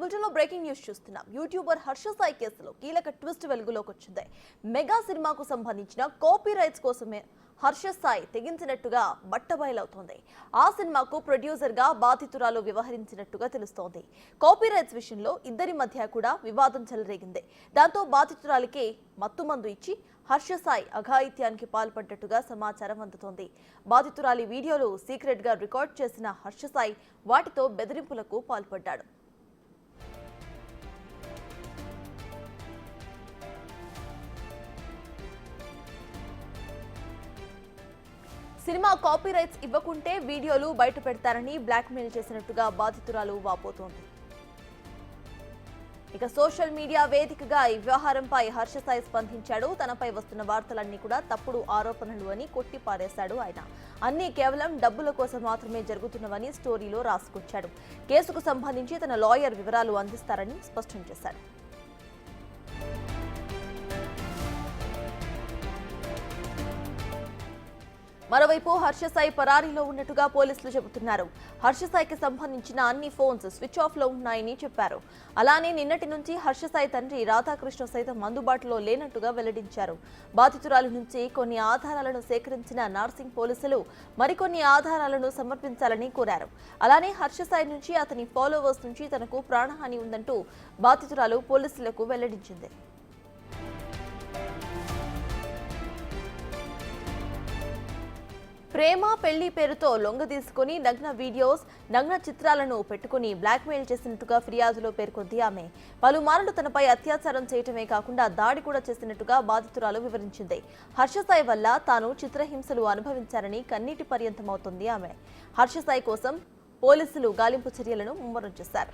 బులెటిన్లో breaking news చూస్తున్నాం. YouTuber Harsha Sai కేసులో కీలక ట్విస్ట్ వెలుగులోకి వచ్చింది. మెగా సినిమాకు సంబంధించిన కాపీ రైట్స్ కోసమే హర్ష సాయి తెగించినట్టుగా బట్టబయలవుతోంది. ఆ సినిమాకు ప్రొడ్యూసర్ గా బాధితురాలు వ్యవహరించినట్టుగా తెలుస్తోంది. కాపీ రైట్స్ విషయంలో ఇద్దరి మధ్య కూడా వివాదం చెలరేగింది. దాంతో బాధితురాలికి మత్తుమందు ఇచ్చి హర్ష సాయి అఘాయిత్యానికి పాల్పడ్డట్టుగా సమాచారం అందుతోంది. బాధితురాలి వీడియోలు సీక్రెట్ గా రికార్డ్ చేసిన హర్ష సాయి వాటితో బెదిరింపులకు పాల్పడ్డాడు. సినిమా కాపీ రైట్స్ ఇవ్వకుంటే వీడియోలు బయట పెడతారని బ్లాక్మెయిల్ చేసినట్టుగా బాధితురాలు వాపోతోంది. ఇక సోషల్ మీడియా వేదికగా ఈ వ్యవహారంపై హర్ష సాయి స్పందించాడు. తనపై వస్తున్న వార్తలన్నీ కూడా తప్పుడు ఆరోపణలు అని కొట్టిపారేశాడు ఆయన. అన్నీ కేవలం డబ్బుల కోసం మాత్రమే జరుగుతున్నవని స్టోరీలో రాసుకొచ్చాడు. కేసుకు సంబంధించి తన లాయర్ వివరాలు అందిస్తారని స్పష్టం చేశాడు. మరోవైపు హర్ష సాయి పరారీలో ఉన్నట్టుగా పోలీసులు చెబుతున్నారు. హర్ష సాయికి సంబంధించిన అన్ని ఫోన్స్ స్విచ్ ఆఫ్ లో ఉన్నాయని చెప్పారు. అలానే నిన్నటి నుంచి హర్ష సాయి తండ్రి రాధాకృష్ణ సైతం అందుబాటులో లేనట్టుగా వెల్లడించారు. బాధితురాలి నుంచి కొన్ని ఆధారాలను సేకరించిన నార్సింగ్ పోలీసులు మరికొన్ని ఆధారాలను సమర్పించాలని కోరారు. అలానే హర్ష సాయి నుంచి అతని ఫాలోవర్స్ నుంచి తనకు ప్రాణహాని ఉందంటూ బాధితురాలు పోలీసులకు వెల్లడించింది. ప్రేమ పెళ్లి పేరుతో లొంగ తీసుకుని నగ్న వీడియోస్ నగ్న చిత్రాలను పెట్టుకుని బ్లాక్మెయిల్ చేసినట్టుగా ఫిర్యాదులో పేర్కొంది ఆమె. పలుమార్లు తనపై అత్యాచారం చేయటమే కాకుండా దాడి కూడా చేసినట్టుగా బాధితురాలు వివరించింది. హర్ష సాయి వల్ల తాను చిత్రహింసలు అనుభవించారని కన్నీటి పర్యంతమవుతుంది ఆమె. హర్ష సాయి కోసం పోలీసులు గాలింపు చర్యలను ముమ్మరం చేశారు.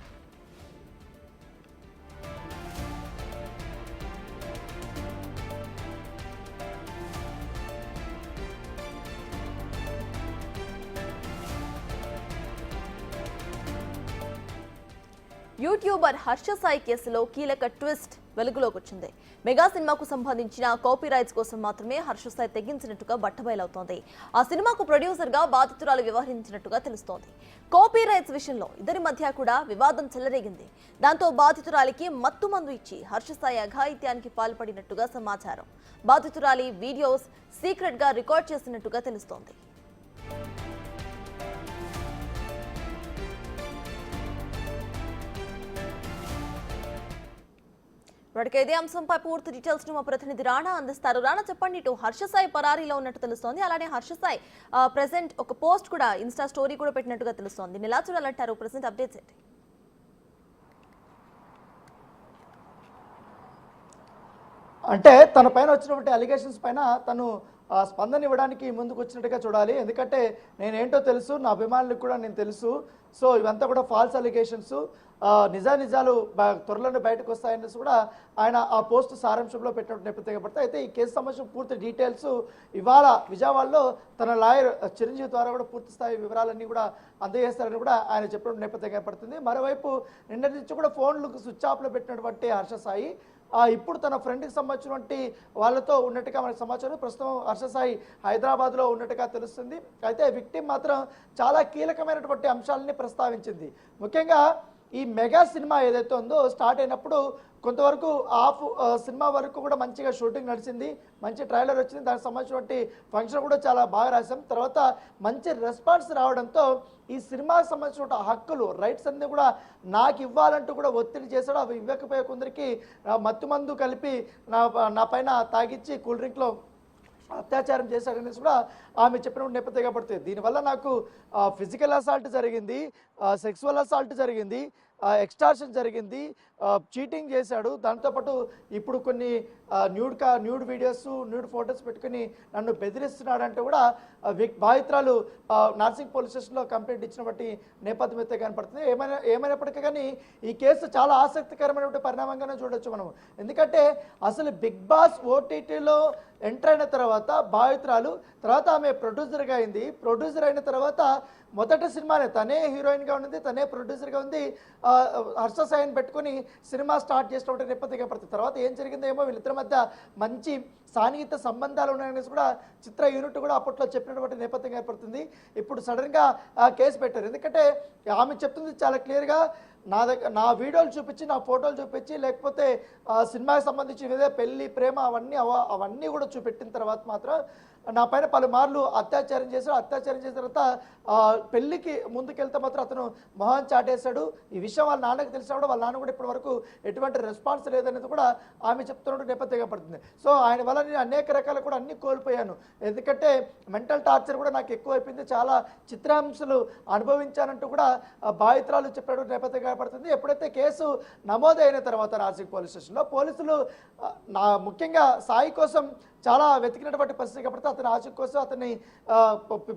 యూట్యూబర్ హర్ష సాయి కేసులో కీలక ట్విస్ట్ వెలుగులోకి వచ్చింది. మెగా సినిమాకు సంబంధించిన కాపీ రైట్స్ కోసం మాత్రమే హర్ష సాయి తెగించినట్టుగా బట్టబయలవుతోంది. ఆ సినిమాకు ప్రొడ్యూసర్ గా బాధితురాలు వ్యవహరించినట్టుగా తెలుస్తోంది. కాపీ రైట్స్ విషయంలో ఇద్దరి మధ్య కూడా వివాదం చెలరేగింది. దాంతో బాధితురాలికి మత్తుమందు ఇచ్చి హర్ష సాయి అఘాయిత్యానికి పాల్పడినట్టుగా సమాచారం. బాధితురాలి వీడియోస్ సీక్రెట్ గా రికార్డ్ చేసినట్టుగా తెలుస్తోంది. ఇప్పటికే ఇదే అంశంపై పూర్తి డీటెయిల్స్ ను మా ప్రతినిధి రాణా అందిస్తారు. రాణా, చెప్పండి. ఇటు హర్ష సాయి పరారీలో ఉన్నట్టు తెలుస్తోంది. అలానే హర్ష సాయి ప్రెసెంట్ ఒక పోస్ట్ కూడా ఇన్స్టా స్టోరీ కూడా పెట్టినట్టుగా తెలుస్తోంది. ఎలా చూడాలంటారు? ప్రెసెంట్ అప్డేట్స్ ఏంటి? అంటే తన పైన వచ్చినటువంటి అలిగేషన్స్ పైన తను స్పందన ఇవ్వడానికి ముందుకు వచ్చినట్టుగా చూడాలి. ఎందుకంటే నేనేంటో తెలుసు, నా అభిమానులకు కూడా నేను తెలుసు. సో ఇవంతా కూడా ఫాల్స్ అలిగేషన్స్, నిజాలు త్వరలోనే బయటకు వస్తాయనేసి కూడా ఆయన ఆ పోస్ట్ సారాంశంలో పెట్టినట్టు నేపథ్యంగా పడతాయి. అయితే ఈ కేసు సంబంధించిన పూర్తి డీటెయిల్స్ ఇవాళ విజయవాడలో తన లాయర్ చిరంజీవి ద్వారా కూడా పూర్తి స్థాయి వివరాలన్నీ కూడా అందజేస్తారని కూడా ఆయన చెప్పినట్టు నేపథ్యంగా పడుతుంది. మరోవైపు నిన్నటి నుంచి కూడా ఫోన్లు స్విచ్ ఆఫ్లో పెట్టినటువంటి హర్ష సాయి ఇప్పుడు తన ఫ్రెండ్కి సంబంధించినటువంటి వాళ్ళతో ఉన్నట్టుగా మనకు సమాచారం. ప్రస్తుతం హర్ష సాయి హైదరాబాద్లో ఉన్నట్టుగా తెలుస్తుంది. అయితే విక్టిమ్ మాత్రం చాలా కీలకమైనటువంటి అంశాలని ప్రస్తావించింది. ముఖ్యంగా ఈ మెగా సినిమా ఏదైతే ఉందో స్టార్ట్ అయినప్పుడు కొంతవరకు సినిమా వరకు కూడా మంచిగా షూటింగ్ నడిచింది, మంచి ట్రైలర్ వచ్చింది, దానికి సంబంధించినటువంటి ఫంక్షన్ కూడా చాలా బాగా రాసాం. తర్వాత మంచి రెస్పాన్స్ రావడంతో ఈ సినిమాకి సంబంధించిన హక్కులు రైట్స్ అన్నీ కూడా నాకు ఇవ్వాలంటూ కూడా ఒత్తిడి చేశాడు. అవి ఇవ్వకపోయే కొందరికి మత్తుమందు కలిపి నా పైన తాగిచ్చి కూల్ డ్రింక్లో అత్యాచారం చేశాడనేసి కూడా ఆమె చెప్పిన నేపథ్యంగా పడుతుంది. దీనివల్ల నాకు ఫిజికల్ అసాల్ట్ జరిగింది, సెక్సువల్ అసాల్ట్ జరిగింది, ఎక్స్టార్షన్ జరిగింది, చీటింగ్ చేశాడు. దాంతోపాటు ఇప్పుడు కొన్ని న్యూడ్ వీడియోస్, న్యూడ్ ఫొటోస్ పెట్టుకుని నన్ను బెదిరిస్తున్నాడంటే కూడా బాధితురాలు నార్సింగ్ పోలీస్ స్టేషన్లో కంప్లైంట్ ఇచ్చినటువంటి నేపథ్యం అయితే కనపడుతుంది. ఏమైనప్పటికీ కానీ ఈ కేసు చాలా ఆసక్తికరమైనటువంటి పరిణామంగానే చూడొచ్చు మనం. ఎందుకంటే అసలు బిగ్ బాస్ ఓటీటీలో ఎంటర్ అయిన తర్వాత బాధితురాలు, తర్వాత ఆమె ప్రొడ్యూసర్గా అయింది. ప్రొడ్యూసర్ అయిన తర్వాత మొదటి సినిమానే తనే హీరోయిన్గా ఉంది, తనే ప్రొడ్యూసర్గా ఉంది. హర్ష సాయిని పెట్టుకుని సినిమా స్టార్ట్ చేసినటువంటి నేపథ్యంగా పడుతుంది. తర్వాత ఏం జరిగిందేమో వీళ్ళిద్దరి మధ్య మంచి సాన్నిహిత సంబంధాలు ఉన్నాయనేసి కూడా చిత్ర యూనిట్ కూడా అప్పట్లో చెప్పినటువంటి నేపథ్యం ఏర్పడుతుంది. ఇప్పుడు సడన్గా కేసు పెట్టారు. ఎందుకంటే ఆమె చెప్తుంది చాలా క్లియర్గా, నా వీడియోలు చూపించి నా ఫోటోలు చూపించి లేకపోతే సినిమాకి సంబంధించి ఇదే పెళ్లి ప్రేమ అవన్నీ కూడా చూపెట్టిన తర్వాత మాత్రం నా పైన పలుమార్లు అత్యాచారం చేశాడు. అత్యాచారం చేసిన తర్వాత పెళ్లికి ముందుకెళ్తే మాత్రం అతను మొహం చాటేశాడు. ఈ విషయం వాళ్ళ నాన్నకి తెలిసినా కూడా వాళ్ళ నాన్న కూడా ఇప్పటి వరకు ఎటువంటి రెస్పాన్స్ లేదనేది కూడా ఆమె చెప్తున్నట్టు నేపథ్యంగా పడుతుంది. సో ఆయన వల్ల నేను అనేక రకాలు కూడా అన్ని కోల్పోయాను. ఎందుకంటే మెంటల్ టార్చర్ కూడా నాకు ఎక్కువ అయిపోయింది, చాలా చిత్రాంశాలు అనుభవించానంటూ కూడా బాధితురాలు చెప్పాడు నేపథ్యంగా పడుతుంది. ఎప్పుడైతే కేసు నమోదైన తర్వాత నాసిక్ పోలీస్ స్టేషన్లో పోలీసులు ముఖ్యంగా సాయి కోసం చాలా వెతికినటువంటి పరిస్థితి కాబట్టి అతని ఆచూకీ కోసం అతన్ని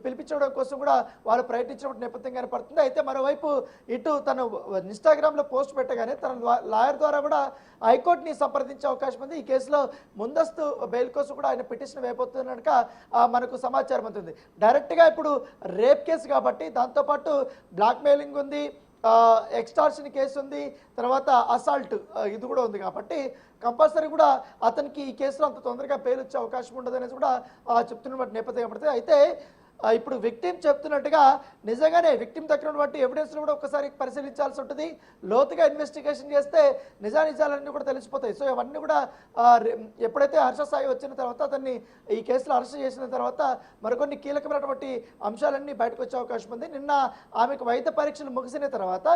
పిలిపించడం కోసం కూడా వాళ్ళు ప్రయత్నించినటువంటి నేపథ్యంగానే పడుతుంది. అయితే మరోవైపు ఇటు తను ఇన్స్టాగ్రామ్లో పోస్ట్ పెట్టగానే తన లాయర్ ద్వారా కూడా హైకోర్టుని సంప్రదించే అవకాశం ఉంది. ఈ కేసులో ముందస్తు బెయిల్ కోసం కూడా ఆయన పిటిషన్ వేయబోతున్నక మనకు సమాచారం ఉంటుంది. డైరెక్ట్గా ఇప్పుడు రేప్ కేసు కాబట్టి దాంతోపాటు బ్లాక్మెయిలింగ్ ఉంది, ఎక్స్టార్షన్ కేసు ఉంది, తర్వాత అసాల్ట్ ఇది కూడా ఉంది కాబట్టి కంపల్సరీ కూడా అతనికి ఈ కేసులో అంత తొందరగా బెయిల్ వచ్చే అవకాశం ఉండదు అనేసి కూడా చెప్తున్న నేపథ్యం పడుతుంది. అయితే ఇప్పుడు విక్టిమ్ చెప్తున్నట్టుగా నిజంగానే విక్టిమ్ దగ్గర ఉన్నటువంటి ఎవిడెన్స్ కూడా ఒకసారి పరిశీలించాల్సి ఉంటుంది. లోతుగా ఇన్వెస్టిగేషన్ చేస్తే నిజానిజాలన్నీ కూడా తెలిసిపోతాయి. సో ఇవన్నీ కూడా ఎప్పుడైతే హర్ష సాయి వచ్చిన తర్వాత అతన్ని ఈ కేసులో అరెస్ట్ చేసిన తర్వాత మరికొన్ని కీలకమైనటువంటి అంశాలన్నీ బయటకు వచ్చే అవకాశం ఉంది. నిన్న ఆమెకు వైద్య పరీక్షలు ముగిసిన తర్వాత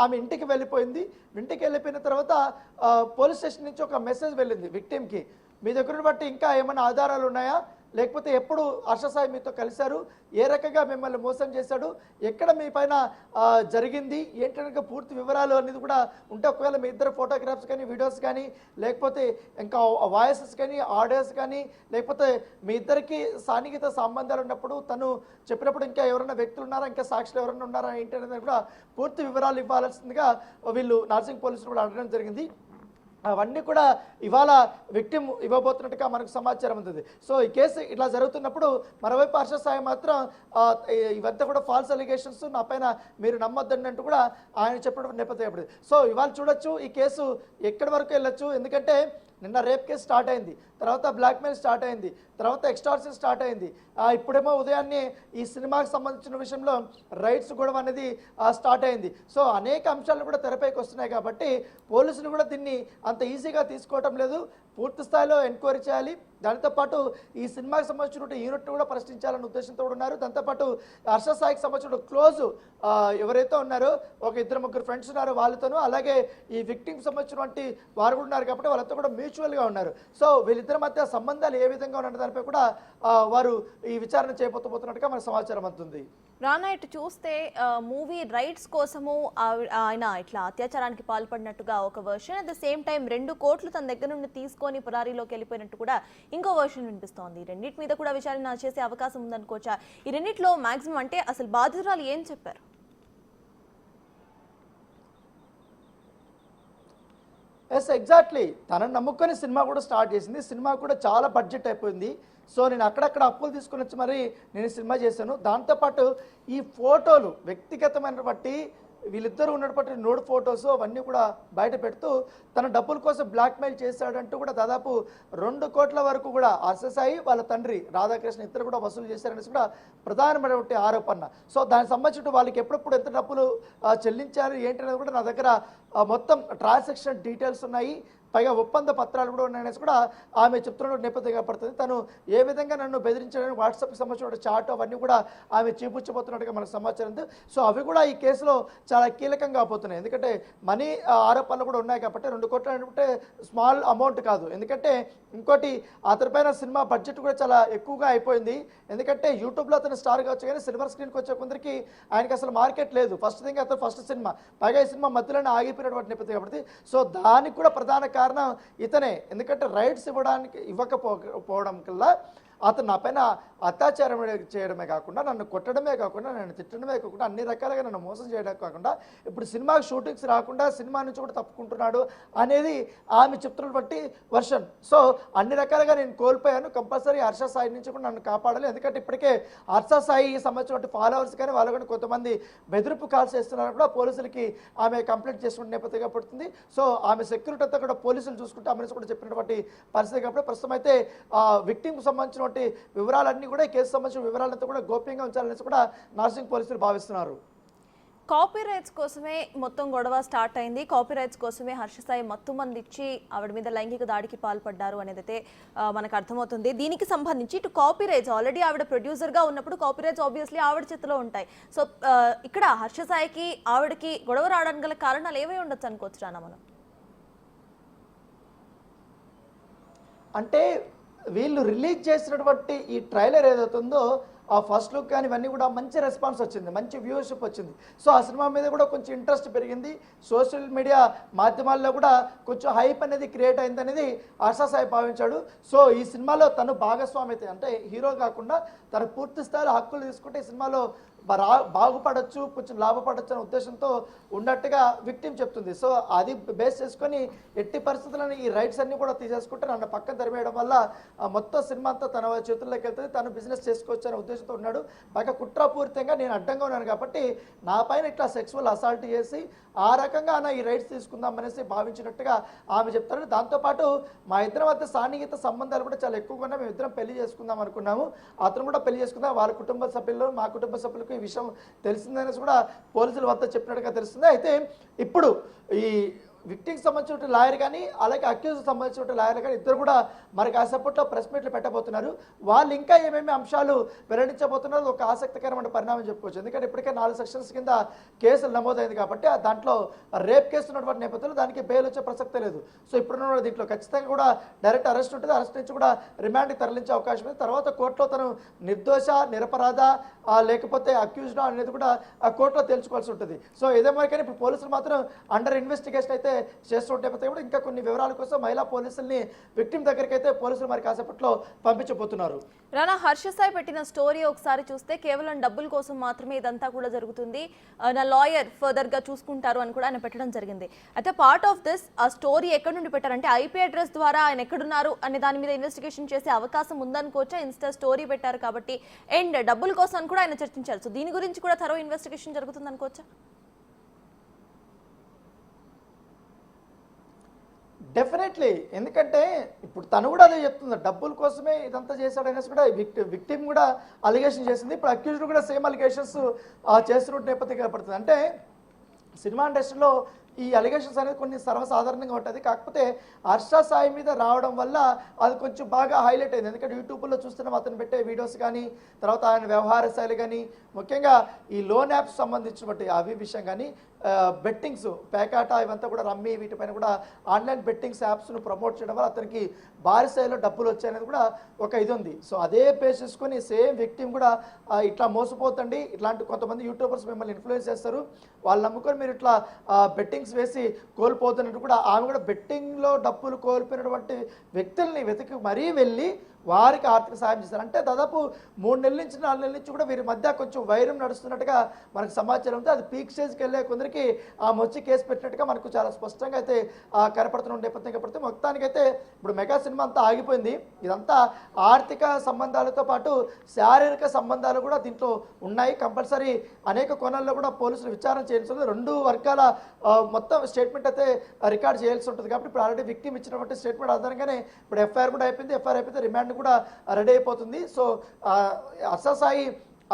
ఆమె ఇంటికి వెళ్ళిపోయింది. ఇంటికి వెళ్ళిపోయిన తర్వాత పోలీస్ స్టేషన్ నుంచి ఒక మెసేజ్ వెళ్ళింది విక్టిమ్కి, మీ దగ్గర బట్టి ఇంకా ఏమైనా ఆధారాలు ఉన్నాయా, లేకపోతే ఎప్పుడు హర్ష సాయి మీతో కలిశారు, ఏ రకంగా మిమ్మల్ని మోసం చేశాడు, ఎక్కడ మీ పైన జరిగింది ఏంటంటే పూర్తి వివరాలు అనేది కూడా ఉంటే ఒకవేళ మీ ఇద్దరు ఫోటోగ్రాఫ్స్ కానీ వీడియోస్ కానీ లేకపోతే ఇంకా వాయిసెస్ కానీ ఆడియోస్ కానీ లేకపోతే మీ ఇద్దరికి సాన్నిహిత సంబంధాలు ఉన్నప్పుడు తను చెప్పినప్పుడు ఇంకా ఎవరైనా వ్యక్తులు ఉన్నారా, ఇంకా సాక్షులు ఎవరైనా ఉన్నారా ఏంటి అనేది కూడా పూర్తి వివరాలు ఇవ్వాల్సిందిగా వీళ్ళు నార్సింగ్ పోలీసులు కూడా అడగడం జరిగింది. అవన్నీ కూడా ఇవాళ విక్టిమ్ ఇవ్వబోతున్నట్టుగా మనకు సమాచారం ఉంటుంది. సో ఈ కేసు ఇట్లా జరుగుతున్నప్పుడు మరోవైపు హర్ష సాయి మాత్రం ఇవంతా కూడా ఫాల్స్ అలిగేషన్స్, నా పైన మీరు నమ్మొద్దండి అంటూ కూడా ఆయన చెప్పినప్పుడు నేపథ్యం. సో ఇవాళ చూడొచ్చు ఈ కేసు ఎక్కడి వరకు వెళ్ళొచ్చు. ఎందుకంటే నిన్న రేప్ కేసు స్టార్ట్ అయింది, తర్వాత బ్లాక్మెయిల్ స్టార్ట్ అయింది, తర్వాత ఎక్స్టార్షన్ స్టార్ట్ అయింది, ఇప్పుడేమో ఉదయాన్నే ఈ సినిమాకి సంబంధించిన విషయంలో రైట్స్ గొడవ అనేది స్టార్ట్ అయింది. సో అనేక అంశాలు కూడా తెరపైకి వస్తున్నాయి కాబట్టి పోలీసులు కూడా దీన్ని అంత ఈజీగా తీసుకోవటం లేదు. పూర్తి స్థాయిలో ఎంక్వైరీ చేయాలి. దాంతోపాటు ఈ సినిమాకి సంబంధించిన యూనిట్ కూడా ప్రశ్నించాలనే ఉద్దేశంతో ఉన్నారు. దాంతోపాటు హర్ష సాయికి సంబంధించిన క్లోజ్ ఎవరైతే ఉన్నారో ఒక ఇద్దరు ముగ్గురు ఫ్రెండ్స్ ఉన్నారు వాళ్ళతోనూ, అలాగే ఈ విక్టిమ్కి సంబంధించినటువంటి వారు కూడా ఉన్నారు కాబట్టి వాళ్ళతో కూడా మ్యూచువల్గా ఉన్నారు. సో వీళ్ళిద్దరి మధ్య సంబంధాలు ఏ విధంగా ఉన్న దానిపై కూడా వారు ఈ విచారణ చేయబోతున్నట్టుగా మనకు సమాచారం అందుతుంది. రానా ఇటు చూస్తే మూవీ రైట్స్ కోసము ఆయన ఇట్లా అత్యాచారానికి పాల్పడినట్టుగా ఒక version, at the same time 2 కోట్లు తన దగ్గర నుండి తీసుకొని పురారీలోకి వెళ్ళిపోయినట్టు కూడా ఇంకో వర్షన్ వినిపిస్తోంది. రెండింటి మీద కూడా విచారణ చేసే అవకాశం ఉందనుకోవచ్చా? ఈ రెండింటిలో మాక్సిమం అంటే అసలు బాధితురాలు ఏం చెప్పారు? ఎస్ ఎగ్జాక్ట్లీ, తనను నమ్ముకొని సినిమా కూడా స్టార్ట్ చేసింది. సినిమా కూడా చాలా బడ్జెట్ అయిపోయింది. సో నేను అక్కడక్కడ అప్పులు తీసుకుని వచ్చి మరి నేను సినిమా చేశాను. దాంతోపాటు ఈ ఫోటోలు వ్యక్తిగతమైన బట్టి వీళ్ళిద్దరూ ఉన్నటువంటి నోడ్ ఫొటోస్ అవన్నీ కూడా బయట పెడుతూ తన డబ్బుల కోసం బ్లాక్మెయిల్ చేశాడంటూ కూడా దాదాపు 2 కోట్ల వరకు కూడా హర్ష సాయి వాళ్ళ తండ్రి రాధాకృష్ణ ఇద్దరు కూడా వసూలు చేశారనేసి కూడా ప్రధానమైనటువంటి ఆరోపణ. సో దానికి సంబంధించి వాళ్ళకి ఎప్పుడప్పుడు ఎంత డబ్బులు చెల్లించారు ఏంటనేది కూడా నా దగ్గర మొత్తం ట్రాన్సాక్షన్ డీటెయిల్స్ ఉన్నాయి, పైగా ఒప్పంద పత్రాలు కూడా ఉన్నాయనేసి కూడా ఆమె చెప్తున్న నేపథ్యంగా పడుతుంది. తను ఏ విధంగా నన్ను బెదిరించడానికి వాట్సాప్కి సంబంధించిన చాట్ అవన్నీ కూడా ఆమె చూపించబోతున్నట్టుగా మనకు సమాచారం ఉంది. సో అవి కూడా ఈ కేసులో చాలా కీలకంగా పోతున్నాయి. ఎందుకంటే మనీ ఆరోపణలు కూడా ఉన్నాయి కాబట్టి 2 కోట్లు అంటే స్మాల్ అమౌంట్ కాదు. ఎందుకంటే ఇంకోటి అతనిపైన సినిమా బడ్జెట్ కూడా చాలా ఎక్కువగా అయిపోయింది. ఎందుకంటే యూట్యూబ్లో అతను స్టార్ కావచ్చు కానీ సిల్వర్ స్క్రీన్కి వచ్చే కొందరికి ఆయనకి అసలు మార్కెట్ లేదు. ఫస్ట్ థింగ్ అతను ఫస్ట్ సినిమా, పైగా ఈ సినిమా మధ్యలోనే ఆగిపోయినటువంటి నేపథ్యం కాబట్టి సో దానికి కూడా ప్రధాన కారణం ఇతనే. ఎందుకంటే రైట్స్ ఇవ్వకపోవడం కల్లా అతను నా పైన అత్యాచారం చేయడమే కాకుండా నన్ను కొట్టడమే కాకుండా నన్ను తిట్టడమే కాకుండా అన్ని రకాలుగా నన్ను మోసం చేయడం కాకుండా ఇప్పుడు సినిమా షూటింగ్స్ రాకుండా సినిమా నుంచి కూడా తప్పుకుంటున్నాడు అనేది ఆమె చెప్తున్నటువంటి వర్షన్. సో అన్ని రకాలుగా నేను కోల్పోయాను, కంపల్సరీ హర్ష సాయి నుంచి కూడా నన్ను కాపాడాలి. ఎందుకంటే ఇప్పటికే హర్ష సాయి సంబంధించిన ఫాలోవర్స్ కానీ వాళ్ళు కూడా కొంతమంది బెదిరింపు కాల్స్ చేస్తున్నారు కూడా పోలీసులకి ఆమె కంప్లైంట్ చేసుకునే నేపథ్యంగా పడుతుంది. సో ఆమె సెక్యూరిటీ అంతా కూడా పోలీసులు చూసుకుంటే ఆమె కూడా చెప్పినటువంటి పరిస్థితి కాబట్టి ప్రస్తుతం అయితే విక్టిమ్కి సంబంధించిన వివరాలన్నీ కూడా ఈ కేసు సంబంధించిన వివరాలంతా కూడా గోప్యంగా ఉంచాలనేసి కూడా నార్సింగ్ పోలీసులు భావిస్తున్నారు. కాపీ రైట్స్ కోసమే మొత్తం గొడవ స్టార్ట్ అయింది. కాపీ రైట్స్ కోసమే హర్ష సాయి మత్తు మంది ఇచ్చి ఆవిడ మీద లైంగిక దాడికి పాల్పడ్డారు అనేదైతే మనకు అర్థమవుతుంది. దీనికి సంబంధించి ఇటు కాపీ రైట్స్ ఆల్రెడీ ఆవిడ ప్రొడ్యూసర్ గా ఉన్నప్పుడు కాపీ రైట్స్ ఆబ్వియస్లీ ఆవిడ చేతిలో ఉంటాయి. సో ఇక్కడ హర్ష సాయికి ఆవిడకి గొడవ రావడానికి గల కారణాలు ఏవై ఉండొచ్చు అనుకోవచ్చు రానా మనం? అంటే వీళ్ళు రిలీజ్ చేసినటువంటి ఈ ట్రైలర్ ఏదైతుందో ఆ ఫస్ట్ లుక్ కానీ ఇవన్నీ కూడా మంచి రెస్పాన్స్ వచ్చింది, మంచి వ్యూవర్షిప్ వచ్చింది. సో ఆ సినిమా మీద కూడా కొంచెం ఇంట్రెస్ట్ పెరిగింది. సోషల్ మీడియా మాధ్యమాల్లో కూడా కొంచెం హైప్ అనేది క్రియేట్ అయింది అనేది ఆశా సాయి భావించాడు. సో ఈ సినిమాలో తను భాగస్వామ్యత అంటే హీరో కాకుండా తను పూర్తి స్థాయిలో హక్కులు తీసుకుంటే ఈ సినిమాలో బాగుపడచ్చు, కొంచెం లాభపడచ్చు అనే ఉద్దేశంతో ఉన్నట్టుగా విక్టిమ్ చెప్తుంది. సో అది బేస్ చేసుకొని ఎట్టి పరిస్థితులను ఈ రైట్స్ అన్ని కూడా తీసేసుకుంటే నన్ను పక్కన తరిమేయడం వల్ల మొత్తం సినిమా అంతా తన చేతుల్లోకి వెళ్తుంది, తను బిజినెస్ చేసుకోవచ్చు అనే ఉద్దేశంతో ఉన్నాడు. పైగా కుట్రపూరితంగా నేను అడ్డంగా ఉన్నాను కాబట్టి నా పైన ఇట్లా సెక్సువల్ అసాల్ట్ చేసి ఆ రకంగా ఈ రైట్స్ తీసుకుందాం అనేసి భావించినట్టుగా ఆమె చెప్తారు. దాంతోపాటు మా ఇద్దరం మధ్య సాన్నిహిత సంబంధాలు కూడా చాలా ఎక్కువగా ఉన్నాయి. మేము ఇద్దరం పెళ్లి చేసుకుందాం అనుకున్నాము, అతను కూడా పెళ్లి చేసుకుందాం, వాళ్ళ కుటుంబ సభ్యులు మా కుటుంబ సభ్యులకు ఈ విషయం తెలిసిందనేసి కూడా పోలీసుల వద్ద చెప్పినట్టుగా తెలుస్తుంది. అయితే ఇప్పుడు ఈ విక్టిమ్కి సంబంధించిన లాయర్ కానీ అలాగే అక్యూజ్కి సంబంధించిన లాయర్ కానీ ఇద్దరు కూడా మరి కాసేపట్లో ప్రెస్ మీట్లు పెట్టబోతున్నారు. వాళ్ళు ఇంకా ఏమేమి అంశాలు వెల్లడించబోతున్నారు ఒక ఆసక్తికరమైన పరిణామం చెప్పుకోవచ్చు. ఎందుకంటే ఇప్పటికే 4 సెక్షన్స్ కింద కేసులు నమోదైంది కాబట్టి దాంట్లో రేప్ కేసు ఉన్నటువంటి నేపథ్యంలో దానికి బెయిల్ వచ్చే ప్రసక్తే లేదు. సో ఇప్పుడున్న దీంట్లో ఖచ్చితంగా కూడా డైరెక్ట్ అరెస్ట్ ఉంటుంది, అరెస్ట్ నుంచి కూడా రిమాండ్కి తరలించే అవకాశం ఉంది. తర్వాత కోర్టులో తను నిర్దోష నిరపరాధ లేకపోతే అక్యూజ్డ్ అనేది కూడా ఆ కోర్టులో తేల్చుకోవాల్సి ఉంటుంది. సో ఏదేమో కానీ ఇప్పుడు పోలీసులు మాత్రం అండర్ ఇన్వెస్టిగేషన్ అయితే చేస్తుంటే కూడా ఇంకా కొన్ని వివరాల కోసం మహిళా పోలీసుల్ని విక్టిమ్ దగ్గరికి అయితే పోలీసులు మరి కాసేపట్లో పంపించబోతున్నారు. రానా, హర్ష సాయి పెట్టిన స్టోరీ ఒకసారి చూస్తే కేవలం డబ్బుల కోసం మాత్రమే ఇదంతా కూడా జరుగుతుంది, నా లాయర్ ఫర్దర్ గా చూసుకుంటారు అని కూడా ఆయన పెట్టడం జరిగింది. అయితే పార్ట్ ఆఫ్ దిస్ ఆ స్టోరీ ఎక్కడి నుండి పెట్టారంటే ఐపీ అడ్రస్ ద్వారా ఆయన ఎక్కడున్నారు అనే దాని మీద ఇన్వెస్టిగేషన్ చేసే అవకాశం ఉందనుకోవచ్చా? ఇన్స్టా స్టోరీ పెట్టారు కాబట్టి అండ్ డబ్బుల కోసం అని కూడా ఆయన చర్చించారు. సో దీని గురించి కూడా థరో ఇన్వెస్టిగేషన్ జరుగుతుంది అనుకోవచ్చా? డెఫినెట్లీ, ఎందుకంటే ఇప్పుడు తను కూడా అదే చెప్తుంది, డబ్బుల కోసమే ఇదంతా చేశాడు అనేసి కూడా విక్టిమ్ కూడా అలిగేషన్ చేసింది. ఇప్పుడు అక్యూజ్డ్ కూడా సేమ్ అలిగేషన్స్ చేస్తున్న నేపథ్యం కనపడుతుంది. అంటే సినిమా ఇండస్ట్రీలో ఈ అలిగేషన్స్ అనేది కొన్ని సర్వసాధారణంగా ఉంటుంది. కాకపోతే హర్ష సాయి మీద రావడం వల్ల అది కొంచెం బాగా హైలైట్ అయింది. ఎందుకంటే యూట్యూబ్లో చూస్తున్నాం అతను పెట్టే వీడియోస్ కానీ తర్వాత ఆయన వ్యవహార శైలి కానీ ముఖ్యంగా ఈ లోన్ యాప్స్ సంబంధించినటువంటి అవి విషయం కానీ బెట్టింగ్స్ పేకాట ఇవంతా కూడా రమ్మీ వీటిపైన కూడా ఆన్లైన్ బెట్టింగ్స్ యాప్స్ను ప్రమోట్ చేయడం వల్ల అతనికి భారీ స్థాయిలో డబ్బులు వచ్చాయనేది కూడా ఒక ఇది ఉంది. సో అదే బేస్ చేసుకొని సేమ్ విక్టిమ్ కూడా ఇట్లా మోసపోతండి, ఇట్లాంటి కొంతమంది యూట్యూబర్స్ మిమ్మల్ని ఇన్ఫ్లుయెన్స్ చేస్తారు, వాళ్ళు నమ్ముకొని మీరు ఇట్లా బెట్టింగ్స్ వేసి కోల్పోతున్నట్టు కూడా ఆమె కూడా బెట్టింగ్లో డబ్బులు కోల్పోయినటువంటి వ్యక్తుల్ని వెతికి మరీ వెళ్ళి వారికి ఆర్థిక సాయం చేస్తారు. అంటే దాదాపు 3 నెలల నుంచి 4 నెలల నుంచి కూడా వీరి మధ్య కొంచెం వైరం నడుస్తున్నట్టుగా మనకు సమాచారం ఉంది. అది పీక్ స్టేజ్కి వెళ్ళే కొందరికి వచ్చి కేసు పెట్టినట్టుగా మనకు చాలా స్పష్టంగా అయితే కనపడుతున్న నేపథ్యం కనపడితే మొత్తానికైతే ఇప్పుడు మెగా సినిమా అంతా ఆగిపోయింది. ఇదంతా ఆర్థిక సంబంధాలతో పాటు శారీరక సంబంధాలు కూడా దీంట్లో ఉన్నాయి. కంపల్సరీ అనేక కోణాల్లో కూడా పోలీసులు విచారణ చేయాల్సి ఉంటుంది. 2 వర్గాల మొత్తం స్టేట్మెంట్ అయితే రికార్డ్ చేయాల్సి ఉంటుంది. కాబట్టి ఇప్పుడు ఆల్రెడీ విక్టిమ్ ఇచ్చినటువంటి స్టేట్మెంట్ ఆధారంగానే ఇప్పుడు ఎఫ్ఐఆర్ కూడా అయిపోయింది. ఎఫ్ఐఆర్ అయిపోతే రిమాండ్ కూడా రెడీ అయిపోతుంది. సో హర్ష సాయి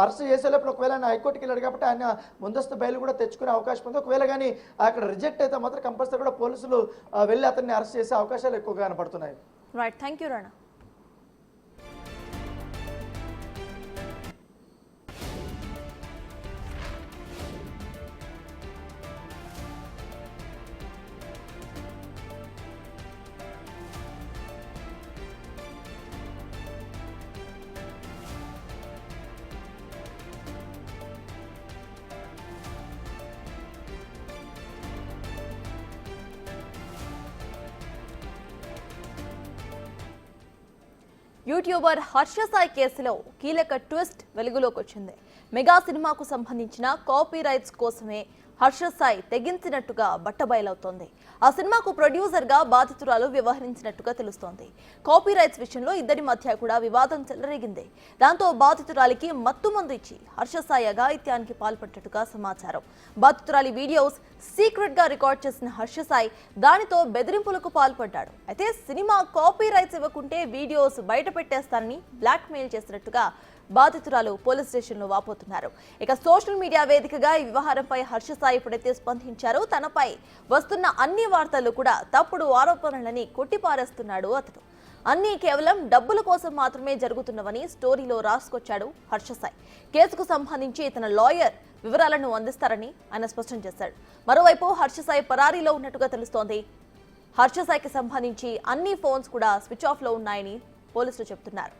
అరెస్ట్ చేసేటప్పుడు ఒకవేళ ఆయన హైకోర్టుకి వెళ్ళాడు కాబట్టి ఆయన ముందస్తు బెయిల్ కూడా తెచ్చుకునే అవకాశం ఉంది. ఒకవేళ కానీ అక్కడ రిజెక్ట్ అయితే మాత్రం కంపల్సరీ కూడా పోలీసులు వెళ్ళి అతన్ని అరెస్ట్ చేసే అవకాశాలు ఎక్కువగా కనపడుతున్నాయి. Right, thank you Rana. YouTuber Harsha Sai కేసులో కీలక ట్విస్ట్ వెలుగులోకి వచ్చింది. మెగా సినిమాకు సంబంధించిన కాపీ రైట్స్ కోసమే హర్ష సాయి తెగించినట్టుగా బట్టబయలవుతోంది. ఆ సినిమాకు ప్రొడ్యూసర్ గా బాధితురాలు వ్యవహరించినట్టుగా తెలుస్తోంది. కాపీ రైట్స్ విషయంలో ఇద్దరి మధ్య కూడా వివాదం చెలరేగింది. దాంతో బాధితురాలికి మత్తుమందు ఇచ్చి హర్ష సాయి అఘాయిత్యానికి పాల్పడ్డట్టుగా సమాచారం. బాధితురాలి వీడియోస్ సీక్రెట్ గా రికార్డ్ చేసిన హర్ష సాయి దానితో బెదిరింపులకు పాల్పడ్డాడు. అయితే సినిమా కాపీ రైట్స్ ఇవ్వకుంటే వీడియోస్ బయట పెట్టేస్తానని బ్లాక్ మెయిల్ చేసినట్టుగా బాధితురాలు పోలీస్ స్టేషన్లో వాపోతున్నారు. ఇక సోషల్ మీడియా వేదికగా ఈ వ్యవహారంపై హర్ష సాయి ఇప్పుడైతే స్పందించారు. తనపై వస్తున్న అన్ని వార్తలు కూడా తప్పుడు ఆరోపణలని కొట్టిపారేస్తున్నాడు అతను. అన్నీ కేవలం డబ్బుల కోసం మాత్రమే జరుగుతున్నవని స్టోరీలో రాసుకొచ్చాడు హర్ష సాయి. కేసుకు సంబంధించి తన లాయర్ వివరాలను అందిస్తారని ఆయన స్పష్టం చేశాడు. మరోవైపు హర్ష సాయి పరారీలో ఉన్నట్టుగా తెలుస్తోంది. హర్ష సాయికి సంబంధించి అన్ని ఫోన్స్ కూడా స్విచ్ ఆఫ్ లో ఉన్నాయని పోలీసులు చెబుతున్నారు.